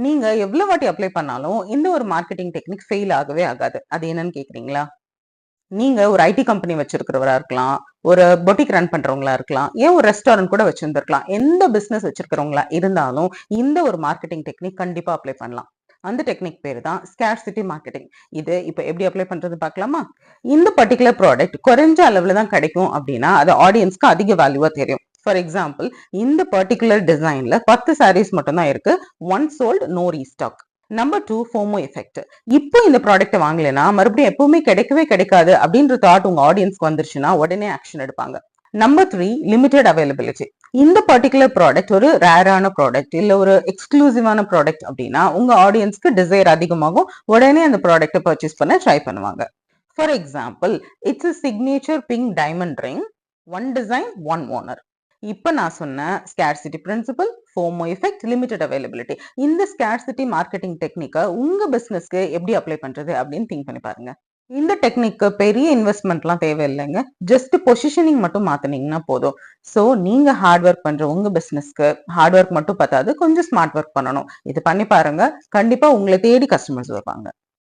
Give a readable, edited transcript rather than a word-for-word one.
நீங்க எவ்வளவு வாட்டி அப்ளை பண்ணாலும் இந்த ஒரு மார்க்கெட்டிங் டெக்னிக் ஃபெயில் ஆகவே ஆகாது. அது என்னன்னு கேக்குறீங்களா? நீங்க ஒரு ஐடி கம்பெனி வச்சிருக்கிறவரா இருக்கலாம், ஒரு பொட்டிக் ரன் பண்றவங்களா இருக்கலாம், ஏன் ஒரு ரெஸ்டாரண்ட் கூட வச்சிருந்திருக்கலாம். எந்த பிசினஸ் வச்சிருக்கிறவங்களா இருந்தாலும் இந்த ஒரு மார்க்கெட்டிங் டெக்னிக் கண்டிப்பா அப்ளை பண்ணலாம். அந்த டெக்னிக் பேரு தான் ஸ்கேர்சிட்டி மார்க்கெட்டிங். இது இப்ப எப்படி அப்ளை பண்றது பார்க்கலாமா? இந்த பர்டிகுலர் ப்ராடக்ட் குறைஞ்ச அளவுல தான் கிடைக்கும் அப்படின்னா அது ஆடியன்ஸ்க்கு அதிக வேல்யூவா தெரியும். ஃபார் எக்ஸாம்பிள், இந்த பர்டிகுலர் டிசைன்ல 10 சாரீஸ் மட்டும் தான் இருக்கு. One sold, no restock. Number 2, FOMO effect. இப்போ இந்த ப்ராடக்ட் வாங்கலைன்னா மறுபடியும் எப்பவுமே கிடைக்கவே கிடைக்காது அப்படின்ற தாட் உங்க ஆடியன்ஸ்க்கு வந்துருச்சுன்னா உடனே ஆக்ஷன் எடுப்பாங்க. Number 3, limited availability. இந்த பர்டிகுலர் ப்ராடக்ட் ஒரு ரேரான ப்ராடக்ட் இல்ல ஒரு எக்ஸ்க்ளூசிவான ப்ராடக்ட் அப்படின்னா உங்க ஆடியன்ஸ்க்கு டிசைர் அதிகமாகும். உடனே அந்த ப்ராடக்ட்டை பர்ச்சேஸ் பண்ண ட்ரை பண்ணுவாங்க. For example, it's a signature pink diamond ring, one design, one owner. இப்ப நான் சொன்ன scarcity principle, FOMO effect, limited availability, இந்த ஸ்கேர்சிட்டி மார்க்கெட்டிங் டெக்னிக்கை உங்க பிசினஸ்க்கு எப்படி அப்ளை பண்றது அப்படின்னு திங்க் பண்ணி பாருங்க. இந்த டெக்னிக்கு பெரிய இன்வெஸ்ட்மெண்ட்லாம் தேவையில்லைங்க. ஜஸ்ட் பொசிஷனிங் மட்டும் மாத்தினீங்கன்னா போதும். ஸோ நீங்க ஹார்ட் ஒர்க் பண்ற உங்க பிசினஸ்க்கு ஹார்ட் ஒர்க் மட்டும் பத்தாது, கொஞ்சம் ஸ்மார்ட் ஒர்க் பண்ணணும். இது பண்ணி பாருங்க. கண்டிப்பா உங்களை தேடி கஸ்டமர்ஸ் வருவாங்க.